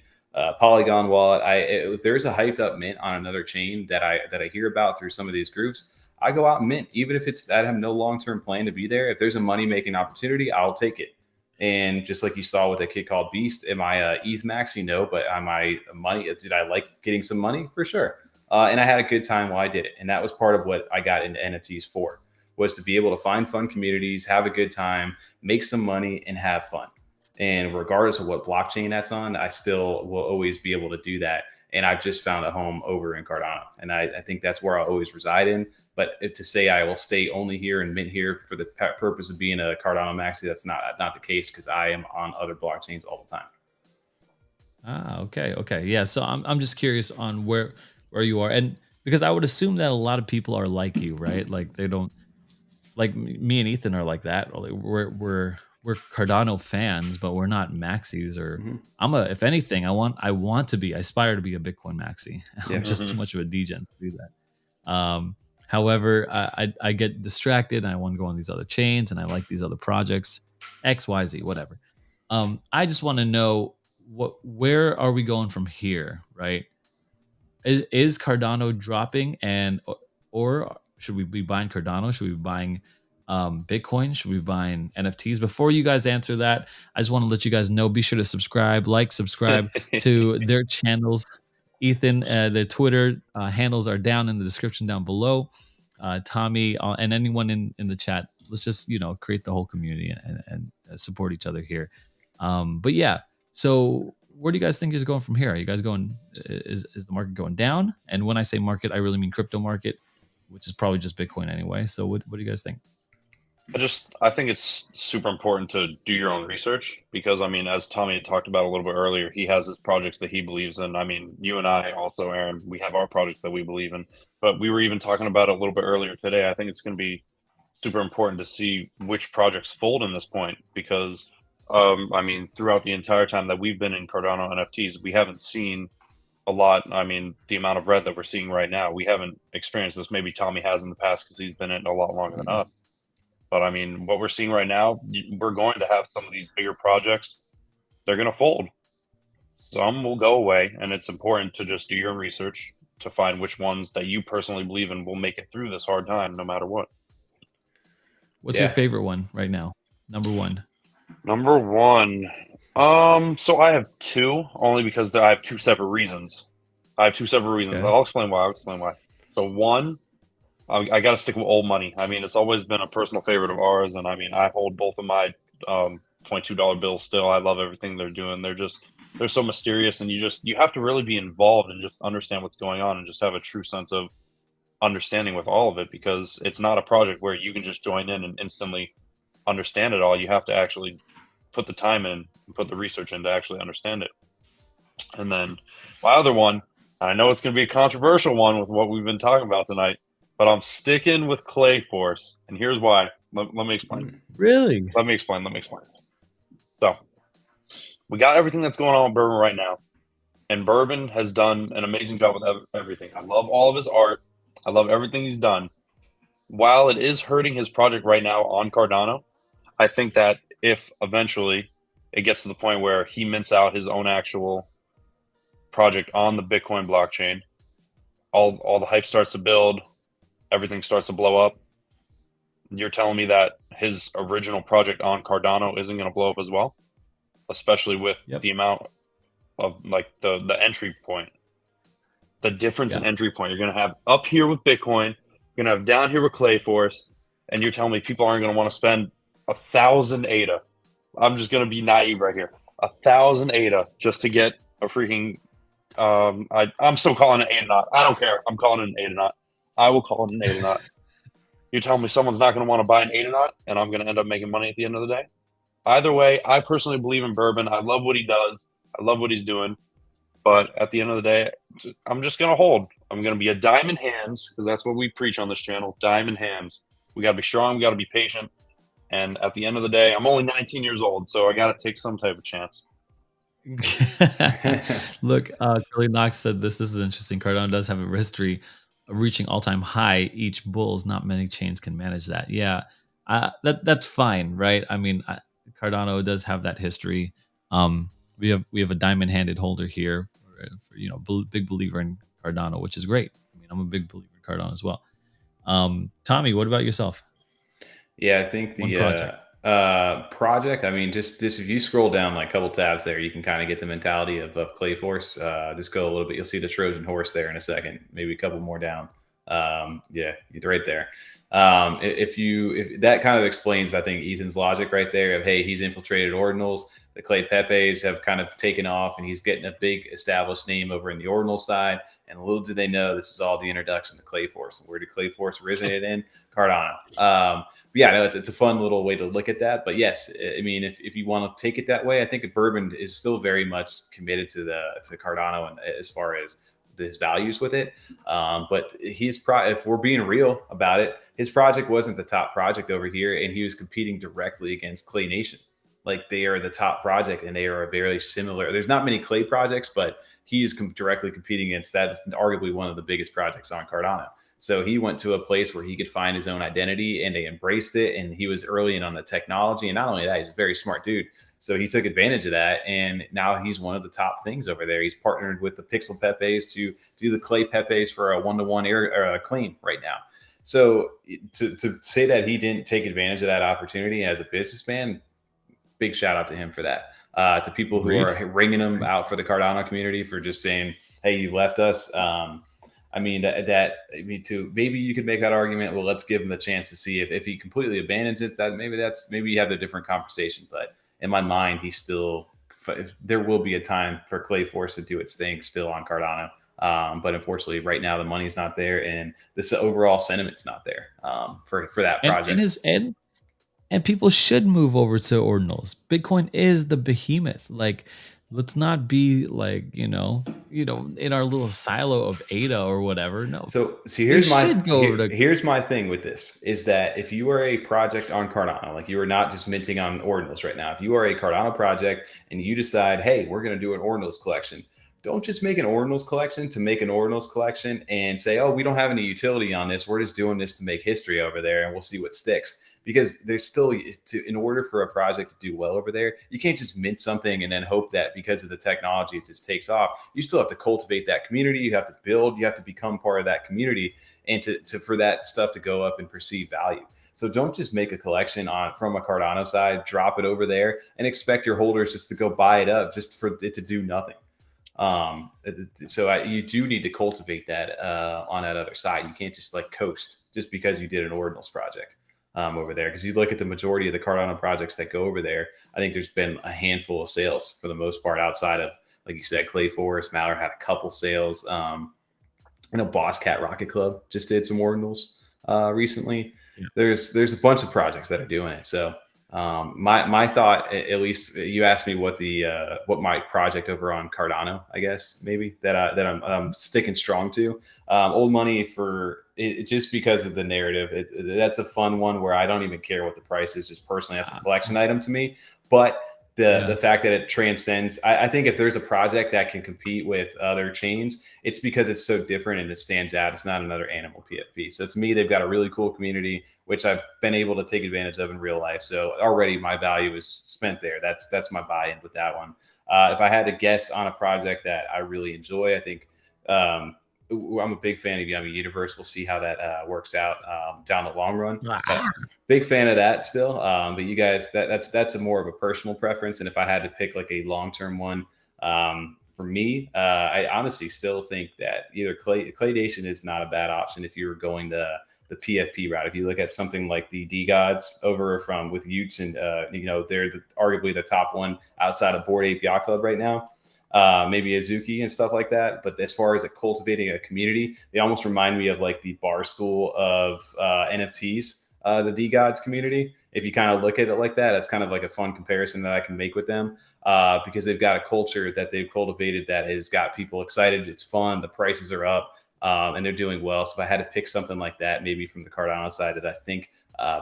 Polygon wallet. If there's a hyped up mint on another chain that I hear about through some of these groups, I go out and mint, even if I have no long-term plan to be there. If there's a money-making opportunity, I'll take it. And just like you saw with a kid called Beast, am I a ETH maxi? No, but am I money? Did I like getting some money? For sure. And I had a good time while I did it. And that was part of what I got into NFTs for, was to be able to find fun communities, have a good time, make some money, and have fun. And regardless of what blockchain that's on, I still will always be able to do that. And I've just found a home over in Cardano. And I think that's where I'll always reside in. But to say I will stay only here and mint here for the purpose of being a Cardano maxi, that's not the case, because I am on other blockchains all the time. Okay. Yeah. So I'm just curious on where you are. And because I would assume that a lot of people are like you, right? Like they don't, like me and Ethan are like that. We're Cardano fans, but we're not maxis. Or if anything, I aspire to be a Bitcoin maxi. I'm just too much of a degen to do that. However, I get distracted and I want to go on these other chains and I like these other projects, X, Y, Z, whatever. I just want to know where are we going from here, right? Is Cardano dropping, and or should we be buying Cardano? Should we be buying Bitcoin? Should we be buying NFTs? Before you guys answer that, I just want to let you guys know, be sure to subscribe to their channels. Ethan, the Twitter handles are down in the description down below. Tommy, and anyone in the chat, let's just, create the whole community and support each other here. But yeah, so where do you guys think is going from here? Are you guys going, is the market going down? And when I say market, I really mean crypto market, which is probably just Bitcoin anyway. So what do you guys think? I think it's super important to do your own research because, I mean, as Tommy had talked about a little bit earlier, he has his projects that he believes in. I mean, you and I also, Aaron, we have our projects that we believe in, but we were even talking about it a little bit earlier today. I think it's going to be super important to see which projects fold in this point because, I mean, throughout the entire time that we've been in Cardano NFTs, we haven't seen a lot. I mean, the amount of red that we're seeing right now, we haven't experienced this. Maybe Tommy has in the past because he's been in it a lot longer than us. But I mean, what we're seeing right now, we're going to have some of these bigger projects. They're going to fold. Some will go away, and it's important to just do your research to find which ones that you personally believe in will make it through this hard time, no matter what. What's your favorite one right now? Number one. So I have two, only because I have two separate reasons. Okay. I'll explain why. So one, I got to stick with old money. I mean, it's always been a personal favorite of ours, and I mean, I hold both of my $22 bills still. I love everything they're doing. They're so mysterious, and you have to really be involved and just understand what's going on and just have a true sense of understanding with all of it, because it's not a project where you can just join in and instantly understand it all. You have to actually put the time in and put the research in to actually understand it. And then my other one, I know it's going to be a controversial one with what we've been talking about tonight, but I'm sticking with Clayforce, and here's why. Let me explain. Really? Let me explain. So we got everything that's going on with Bourbon right now, and Bourbon has done an amazing job with everything. I love all of his art. I love everything he's done. While it is hurting his project right now on Cardano, I think that if eventually it gets to the point where he mints out his own actual project on the Bitcoin blockchain, all the hype starts to build, everything starts to blow up. You're telling me that his original project on Cardano isn't going to blow up as well, especially with the amount of like the entry point, the difference in entry point. You're going to have up here with Bitcoin, you're going to have down here with Clayforce, and you're telling me people aren't going to want to spend 1,000 ADA. I'm just going to be naive right here. 1,000 ADA just to get a freaking. I'm still calling it ADA knot. I don't care. I'm calling it an ADA knot. I will call it an ADA knot. You're telling me someone's not going to want to buy an ADA knot, and I'm going to end up making money at the end of the day? Either way, I personally believe in Bourbon. I love what he does. I love what he's doing. But at the end of the day, I'm just going to hold. I'm going to be a diamond hands, because that's what we preach on this channel, diamond hands. We got to be strong. We got to be patient. And at the end of the day, I'm only 19 years old, so I got to take some type of chance. Look, Curly Knox said this is interesting. Cardano does have a history of reaching all-time high each bulls. Not many chains can manage that. Yeah, that's fine, right? I mean, Cardano does have that history. We have a diamond-handed holder here, big believer in Cardano, which is great. I mean, I'm a big believer in Cardano as well. Tommy, what about yourself? Yeah, I think the project. I mean, just if you scroll down like a couple tabs there, you can kind of get the mentality of Clayforce. Just go a little bit. You'll see the Trojan horse there in a second. Maybe a couple more down. Yeah, right there. If that kind of explains, I think, Ethan's logic right there of, hey, he's infiltrated ordinals. The Clay Pepes have kind of taken off, and he's getting a big established name over in the ordinal side. And little do they know, this is all the introduction to Clayforce. Where did Clayforce originate in? Cardano. Yeah, no, it's a fun little way to look at that. But yes, I mean, if you want to take it that way, I think Bourbon is still very much committed to Cardano, and as far as his values with it. But if we're being real about it, his project wasn't the top project over here, and he was competing directly against Clay Nation. Like, they are the top project, and they are very similar. There's not many Clay projects, but he's directly competing against that. It's arguably one of the biggest projects on Cardano. So he went to a place where he could find his own identity, and they embraced it. And he was early in on the technology. And not only that, he's a very smart dude. So he took advantage of that, and now he's one of the top things over there. He's partnered with the Pixel Pepes to do the clay Pepes for a 1-to-1 air clean right now. So to say that he didn't take advantage of that opportunity as a businessman, big shout out to him for that. To people who are ringing him out for the Cardano community for just saying, "Hey, you left us." I mean, maybe you could make that argument. Well, let's give him a chance to see if he completely abandons it. Maybe you have a different conversation. But in my mind, there will be a time for Clayforce to do its thing still on Cardano. But unfortunately, right now the money's not there, and this overall sentiment's not there for that project. And people should move over to ordinals. Bitcoin is the behemoth. Like, let's not be like, in our little silo of ADA or whatever. No. So here's my thing with this is that if you are a project on Cardano, like you are not just minting on ordinals right now, if you are a Cardano project and you decide, hey, we're going to do an ordinals collection, don't just make an ordinals collection to make an ordinals collection and say, oh, we don't have any utility on this. We're just doing this to make history over there and we'll see what sticks. Because there's still, in order for a project to do well over there, you can't just mint something and then hope that because of the technology it just takes off. You still have to cultivate that community. You have to build. You have to become part of that community, and for that stuff to go up and perceive value. So don't just make a collection from a Cardano side, drop it over there, and expect your holders just to go buy it up just for it to do nothing. You do need to cultivate that on that other side. You can't just like coast just because you did an ordinals project. Over there, because you look at the majority of the Cardano projects that go over there, I think there's been a handful of sales for the most part outside of, like you said, Clayforce. Mallard had a couple sales. Boss Cat Rocket Club just did some ordinals recently. Yeah. There's a bunch of projects that are doing it. So my thought, at least, you asked me what my project over on Cardano, I guess maybe that I'm sticking strong to. Old money for it just because of the narrative. That's a fun one where I don't even care what the price is. Just personally, that's a collection item to me. But the fact that it transcends, I think if there's a project that can compete with other chains, it's because it's so different and it stands out. It's not another animal PFP. So to me, they've got a really cool community, which I've been able to take advantage of in real life. So already my value is spent there. That's my buy-in with that one. If I had to guess on a project that I really enjoy, I think I'm a big fan of Yummy Universe. We'll see how that works out down the long run. But big fan of that still. But you guys, that's a more of a personal preference. And if I had to pick like a long-term one, for me, I honestly still think that either Claydation is not a bad option if you're going the PFP route. If you look at something like the D Gods over with Utes, and they're arguably the top one outside of Board API Club right now. Maybe Azuki and stuff like that. But as far as cultivating a community, they almost remind me of like the Barstool of NFTs, the D Gods community. If you kind of look at it like that, it's kind of like a fun comparison that I can make with them because they've got a culture that they've cultivated that has got people excited. It's fun. The prices are up and they're doing well. So if I had to pick something like that, maybe from the Cardano side that I think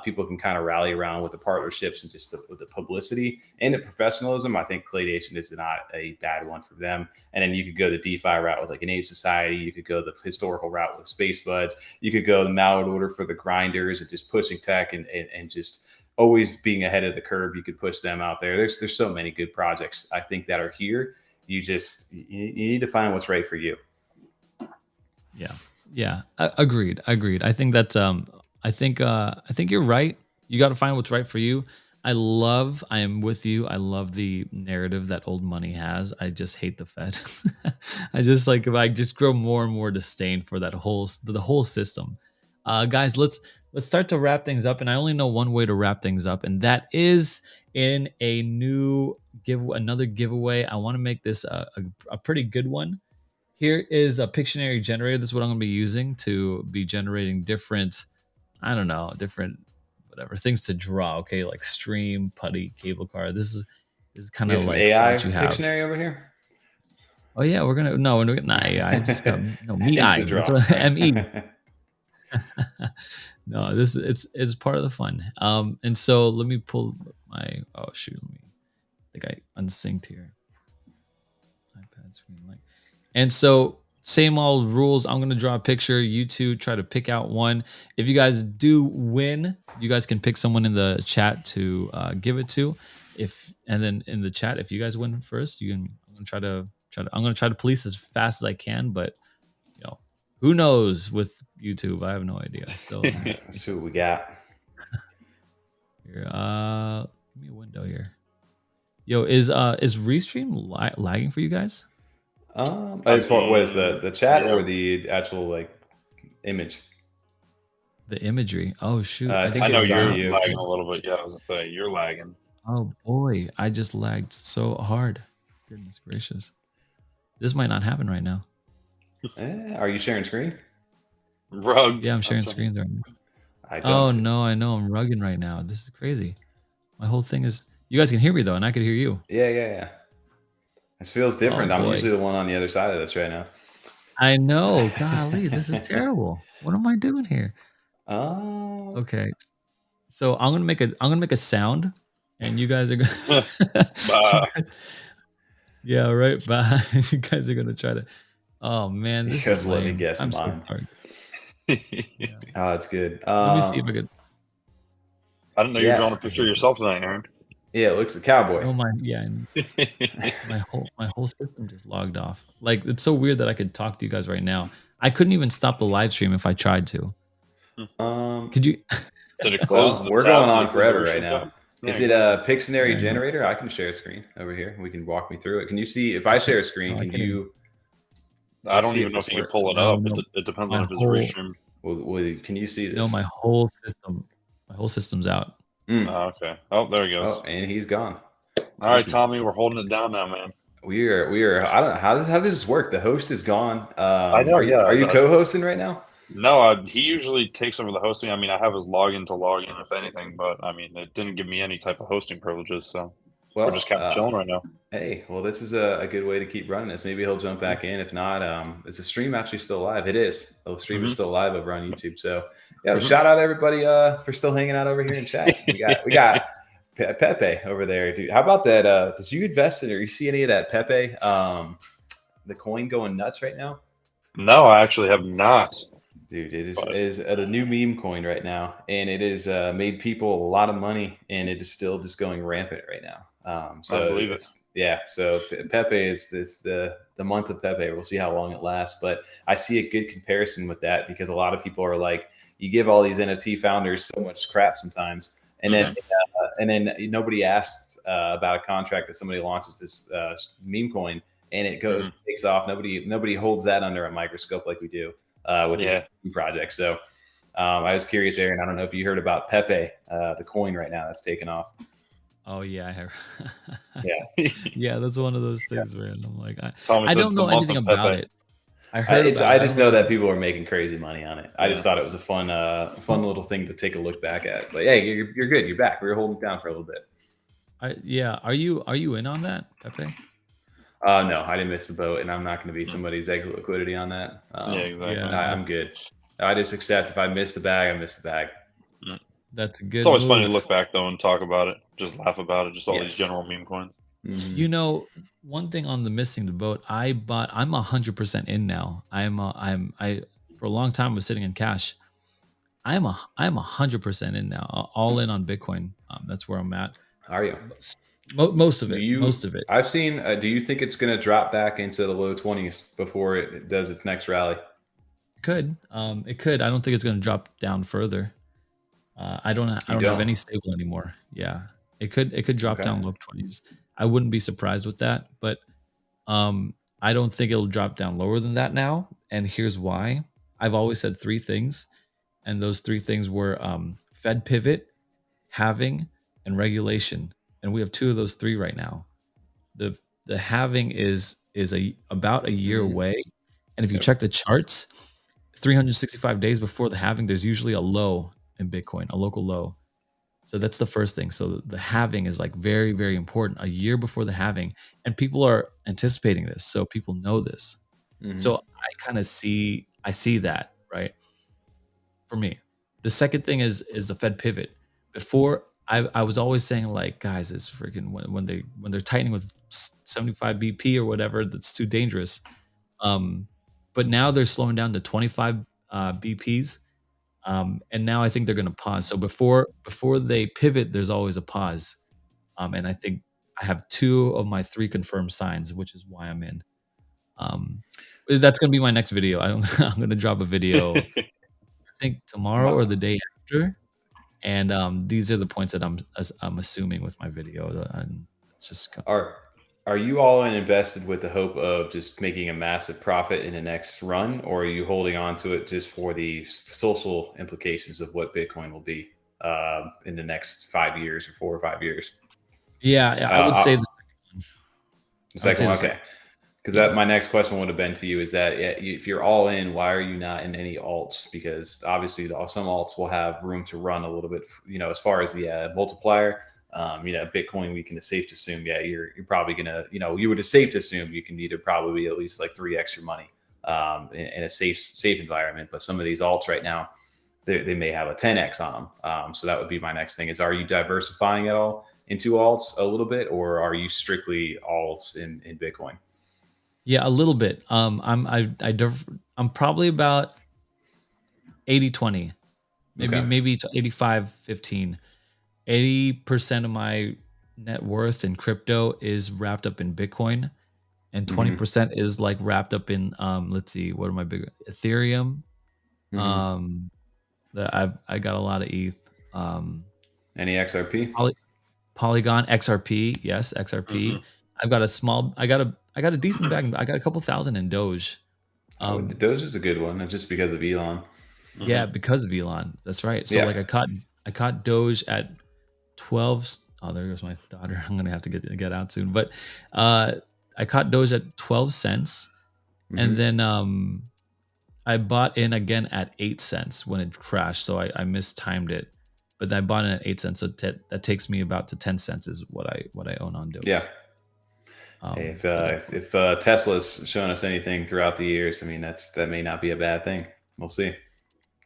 people can kind of rally around with the partnerships and just with the publicity and the professionalism, I think Claydation is not a bad one for them. And then you could go the DeFi route with like an Age Society. You could go the historical route with Space Buds. You could go the Mallard Order for the grinders and just pushing tech and just always being ahead of the curve. You could push them out there. There's so many good projects I think that are here. You need to find what's right for you. Yeah. Agreed. I think that's I think you're right. You got to find what's right for you. I am with you. I love the narrative that old money has. I just hate the Fed. I just grow more and more disdain for the whole system. Guys, let's start to wrap things up. And I only know one way to wrap things up, and that is in another giveaway. I want to make this a pretty good one. Here is a Pictionary generator. This is what I'm going to be using to be generating different whatever things to draw. Okay, like stream, putty, cable car. This is kind of like AI what you have. Pictionary over here. Oh yeah, we're not AI. I just got ME. No, it's part of the fun. And so let me pull my I think I unsynced here. iPad screen light. And so same old rules. I'm gonna draw a picture. You two try to pick out one. If you guys do win, you guys can pick someone in the chat to give it to. And then in the chat, if you guys win first, you can. I'm gonna try to police as fast as I can, but who knows with YouTube? I have no idea. So let's see what we got. Here, give me a window here. Yo, is Restream lagging for you guys? As far as the chat or the actual image? The imagery. Oh shoot! I know you're lagging a little bit. Yeah, I was gonna say you're lagging. Oh boy, I just lagged so hard. Goodness gracious, this might not happen right now. Are you sharing screen? Rugged. Yeah, I'm sharing screens right now. I know. I'm rugging right now. This is crazy. My whole thing is. You guys can hear me though, and I could hear you. Yeah. This feels different. I'm usually the one on the other side of this right now. I know. Golly, this is terrible. What am I doing here? Oh. Okay. So I'm gonna make a sound, and you guys are gonna. Yeah, right. Bye. You guys are gonna try to. Oh man, this is lame. Let me guess. I'm so sorry. Yeah. Oh, that's good. Let me see if I could. I didn't know you were drawing a picture of yourself tonight, Aaron. Yeah, it looks a cowboy. Oh my, yeah. my whole system just logged off. Like it's so weird that I could talk to you guys right now. I couldn't even stop the live stream if I tried to. Could you? Did it close? We're going on forever right now. Is it a Pictionary generator? I can share a screen over here. We can walk me through it. Can you see if I share a screen? Can you? I don't even know if you can pull it up. It depends on if it's restreamed. Well, can you see this? No, my whole system's out. Oh, okay. Oh, there he goes. Oh, and he's gone. All right, Tommy, we're holding it down now, man. We are. I don't know how does this work. The host is gone. I know. Are you co-hosting right now? No, he usually takes over the hosting. I mean, I have his login to log in, if anything, but I mean, it didn't give me any type of hosting privileges, so we're just kind of chilling right now. Hey, well, this is a good way to keep running this. Maybe he'll jump back in. If not, is the stream actually still live? It is. The stream is still live over on YouTube. So, shout out everybody for still hanging out over here in chat. We got Pepe over there, dude. How about that? Did you invest in, or you see any of that Pepe? The coin going nuts right now? No, I actually have not. Dude, it is the new meme coin right now, and it has made people a lot of money, and it is still just going rampant right now. So I believe it. Yeah, so Pepe is the month of Pepe. We'll see how long it lasts, but I see a good comparison with that because a lot of people are like, you give all these NFT founders so much crap sometimes, and then nobody asks about a contract that somebody launches this meme coin, and it goes takes off. Nobody holds that under a microscope like we do. With this project. So I was curious, Aaron, I don't know if you heard about Pepe, the coin right now that's taken off. Oh yeah, I heard. Yeah. Yeah, that's one of those things where I'm like, I don't know anything about it. I heard I just know that people are making crazy money on it. I just thought it was a fun little thing to take a look back at. But yeah, you're good. You're back. We were holding it down for a little bit. Are you in on that, Pepe? No, I didn't miss the boat, and I'm not going to be somebody's exit liquidity on that. Exactly. I'm good. I just accept if I miss the bag, I miss the bag. That's a good. It's always funny to look back though and talk about it, just laugh about it, just all these general meme coins. You know, one thing on the missing the boat, I'm 100% in now. I for a long time was sitting in cash. I'm 100% in now, all in on Bitcoin. That's where I'm at. Are you? Most of it. Most of it. I've seen. Do you think it's going to drop back into the low 20s before it does its next rally? It could. It could. I don't think it's going to drop down further. I don't have any stable anymore. Yeah, it could drop down low 20s. I wouldn't be surprised with that, but I don't think it'll drop down lower than that now. And here's why. I've always said three things, and those three things were Fed pivot, halving, and regulation. And we have two of those three right now. The halving is about a year away. And if you check the charts, 365 days before the halving, there's usually a low in Bitcoin, a local low. So that's the first thing. So the halving is like very, very important, a year before the halving. And people are anticipating this. So people know this. So I kind of see that, right? For me. The second thing is the Fed pivot. Before I was always saying like, guys, it's freaking when they're tightening with 75 BP or whatever, that's too dangerous. But but now they're slowing down to 25 BPs. And now I think they're going to pause. So before they pivot, there's always a pause. And I think I have 2 of my 3 confirmed signs, which is why I'm in. That's going to be my next video. I'm going to drop a video, I think tomorrow or the day after. And these are the points that I'm assuming with my video. And it's just Are you all in invested with the hope of just making a massive profit in the next run, or are you holding on to it just for the social implications of what Bitcoin will be in the next 5 years or 4 or 5 years? Yeah, I would say the second one. Okay. Because my next question would have been to you is that if you're all in, why are you not in any alts? Because obviously some alts will have room to run a little bit, as far as the multiplier. Bitcoin, we can safe to assume, you're probably gonna, you would safe to assume you can need to probably at least like 3x your money in a safe environment. But some of these alts right now, they may have a 10x on them. So that would be my next thing is, are you diversifying at all into alts a little bit, or are you strictly alts in Bitcoin? Yeah, a little bit. I'm probably about 80-20, maybe 85-15. 80% of my net worth in crypto is wrapped up in Bitcoin, and 20% is like wrapped up in let's see, what are my big Ethereum. I got a lot of ETH. Any XRP? Polygon, XRP, yes, XRP. I've got I got a decent bag. I got a couple thousand in Doge. Doge is a good one, just because of Elon. Yeah, because of Elon. That's right. So like I caught Doge at 12. Oh, there goes my daughter. I'm gonna have to get out soon. But I caught Doge at 12 cents, and then I bought in again at 8 cents when it crashed. So I mistimed it, but I bought in at 8 cents. So that takes me about to 10 cents is what I own on Doge. Yeah. If Tesla's shown us anything throughout the years, I mean, that may not be a bad thing. We'll see.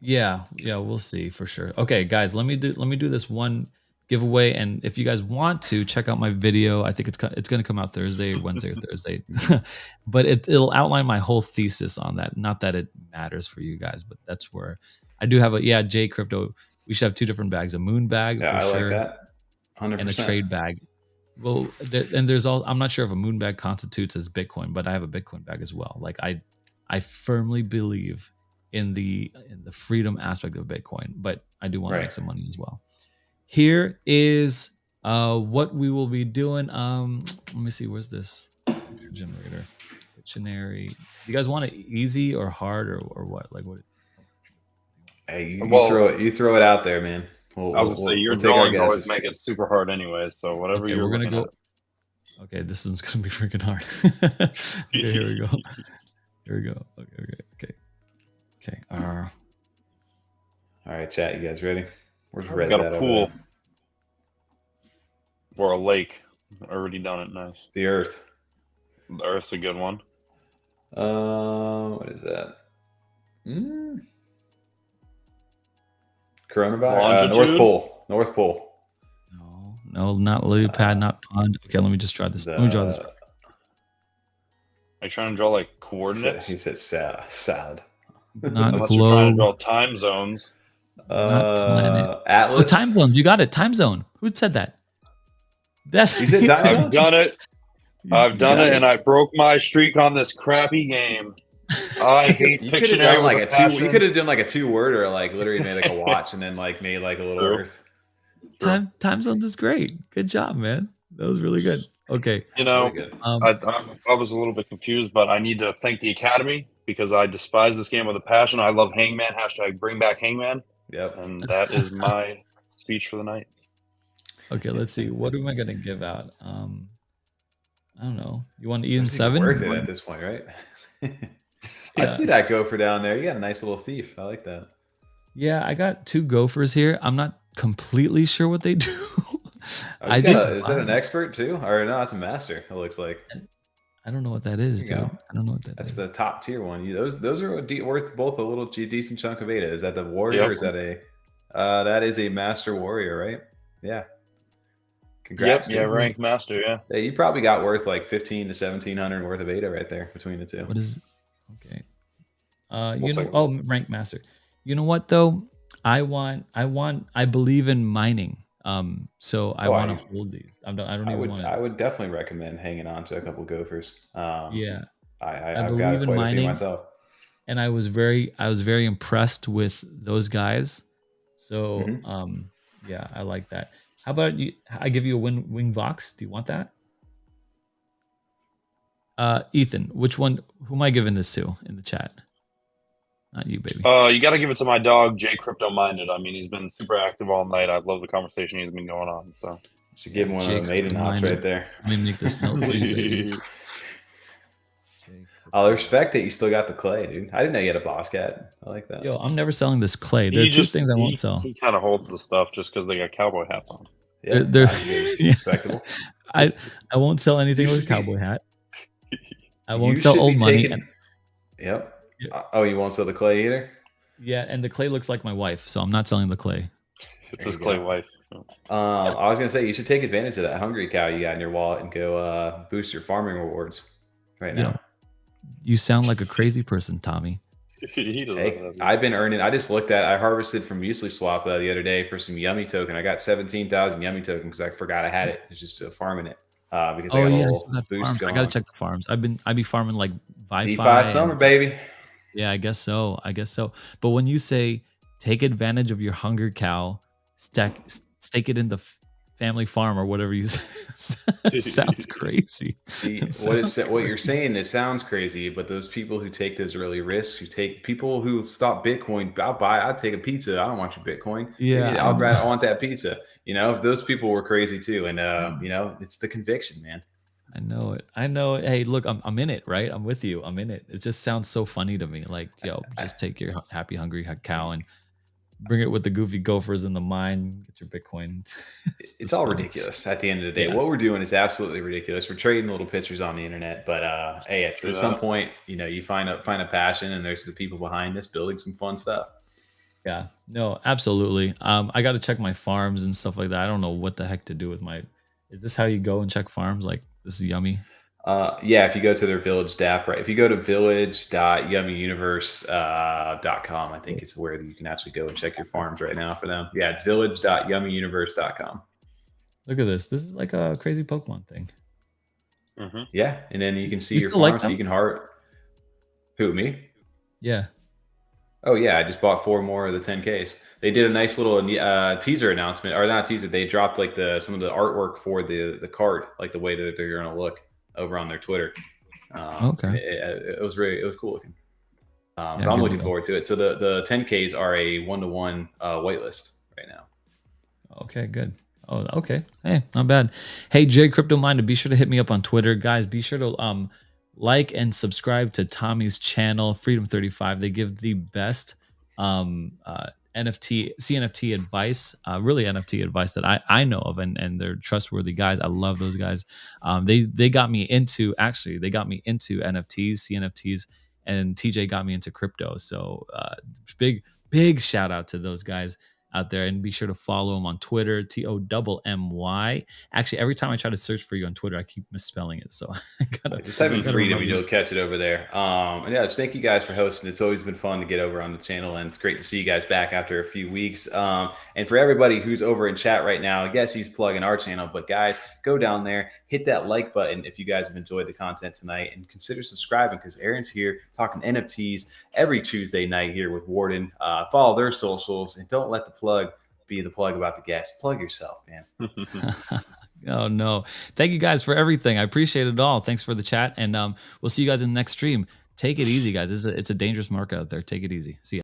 Yeah, we'll see for sure. Okay, guys, let me do this one giveaway, and if you guys want to check out my video, I think it's going to come out Thursday, Wednesday, or Thursday, but it'll outline my whole thesis on that. Not that it matters for you guys, but that's where I do have J Crypto. We should have 2 different bags: a moon bag, for sure, like that, 100%, and a trade bag. Well, I'm not sure if a moon bag constitutes as Bitcoin, but I have a Bitcoin bag as well. Like I firmly believe in the freedom aspect of Bitcoin, but I do want to make some money as well. Here is what we will be doing. Let me see, where's this generator? Dictionary. You guys want it easy or hard or what? Like what? Hey, you throw it out there, man. I was gonna say your drawings always make it super hard anyway, so whatever we're gonna go. Okay, this one's gonna be freaking hard. Okay, here we go. Here we go. Okay. All right, chat. You guys ready? Where's Red? Got a pool or a lake. Already done it. Nice. The Earth. The Earth's a good one. What is that? Coronavirus. North Pole. No, not lily pad, not pond. Okay, let me just try this. Let me draw this. Are you trying to draw like coordinates? He said sad. Not Unless globe. You're trying to draw time zones. Not planet. Atlas. Oh, time zones. You got it. Time zone. Who said that? You said I've done it. I've done it, and I broke my streak on this crappy game. I hate Pictionary like you could have done like a 2-word or like literally made like a watch and then like made like a little Earth. Time zones is great. Good job, man. That was really good. Okay. Really I was a little bit confused, but I need to thank the Academy because I despise this game with a passion. I love Hangman. # bring back Hangman. Yep. And that is my speech for the night. Okay, let's see. What am I going to give out? I don't know. You want Eden 7? Worth it at this point, right? I see that gopher down there. You got a nice little thief. I like that. Yeah, I got 2 gophers here. I'm not completely sure what they do. Is that an expert too? Or no, that's a master, it looks like. I don't know what that is, dude. I don't know what that is. That's the top tier one. Those are worth both a little decent chunk of ADA. Is that the warrior? Or is that that is a master warrior, right? Yeah. Congrats. Yep, rank master, yeah. You probably got worth like 1,500 to 1,700 worth of ADA right there between the 2. What is okay. You know, rank master. You know what though? I believe in mining. So I want to hold these. I don't even want to. I would definitely recommend hanging on to a couple gophers. Yeah, I I've believe got in quite a few mining, myself. and I was very impressed with those guys. So yeah, I like that. How about you? I give you a wing Vox. Do you want that? Ethan, which one? Who am I giving this to in the chat? Not you, baby. You got to give it to my dog, Jay Crypto Minded. I mean, he's been super active all night. I love the conversation he's been going on. So, should give him one of the maiden hops right there. Let me make this note for you, baby. I'll respect that you still got the clay, dude. I didn't know you had a boss cat. I like that. Yo, I'm never selling this clay. There are two things I won't sell. He kind of holds the stuff just because they got cowboy hats on. Yeah, they're respectable. I won't sell anything with a cowboy hat. I won't sell old money. Yep. Oh, you won't sell the clay either? Yeah, and the clay looks like my wife, so I'm not selling the clay. It's his clay wife. I was gonna say you should take advantage of that hungry cow you got in your wallet and go boost your farming rewards right now. You sound like a crazy person, Tommy. I've been earning. I just looked at. I harvested from Muesli Swap the other day for some Yummy token. I got 17,000 Yummy token because I forgot I had it. It's just farming it because I got a little boost going. I gotta check the farms. I be farming like DeFi summer, baby. Yeah, I guess so. But when you say take advantage of your hunger cow, stake it in the family farm or whatever you say, it sounds crazy. See, what you're saying, it sounds crazy, but those people who take those early risks, people who stop Bitcoin, I'll take a pizza. I don't want your Bitcoin. Yeah, I want that pizza. You know, if those people were crazy too, and you know, it's the conviction, man. I know it. Hey, look, I'm in it, right? I'm with you. I'm in it. It just sounds so funny to me. Like, yo, just take your happy, hungry cow and bring it with the goofy gophers in the mine. Get your Bitcoin. It's all ridiculous at the end of the day. Yeah. What we're doing is absolutely ridiculous. We're trading little pictures on the internet, but hey, at some point, you know, you find a passion, and there's the people behind this building some fun stuff. Yeah, no, absolutely. I got to check my farms and stuff like that. I don't know what the heck to do with my. Is this how you go and check farms? Like, this is Yummy. Yeah, if you go to their village DApp, right? If you go to village.yummyuniverse.com, I think it's where you can actually go and check your farms right now for them. Yeah, it's village.yummyuniverse.com. Look at this. This is like a crazy Pokemon thing. Mm-hmm. Yeah, and then you can see your farms. So you can heart. Who, me? Yeah. Oh yeah, I just bought 4 more of the 10Ks. They did a nice little teaser announcement, or not teaser. They dropped like some of the artwork for the card, like the way that they're going to look over on their Twitter. Okay. It was cool looking. Yeah, I'm looking forward to it. So the 10Ks are a 1-to-1 whitelist right now. Okay, good. Oh, okay. Hey, not bad. Hey, Jay Crypto Minded, be sure to hit me up on Twitter, guys. Be sure to like and subscribe to Tommy's channel, Freedom 35. They give the best CNFT advice, really NFT advice that I know of, and they're trustworthy guys. I love those guys. They got me into NFTs, CNFTs, and TJ got me into crypto. So big shout out to those guys out there, and be sure to follow them on Twitter, TOMMY. Actually, every time I try to search for you on Twitter, I keep misspelling it. So I gotta just type in Freedom and you'll catch it over there. And yeah, just thank you guys for hosting. It's always been fun to get over on the channel, and it's great to see you guys back after a few weeks. And for everybody who's over in chat right now, I guess he's plugging our channel, but guys, go down there, hit that like button if you guys have enjoyed the content tonight, and consider subscribing because Aaron's here talking NFTs every Tuesday night here with Warden. Follow their socials, and don't let the plug be the plug about the guest. Plug yourself, man. Oh no, thank you guys for everything. I appreciate it all. Thanks for the chat, and we'll see you guys in the next stream. Take it easy, guys. It's a dangerous market out there. Take it easy. See ya.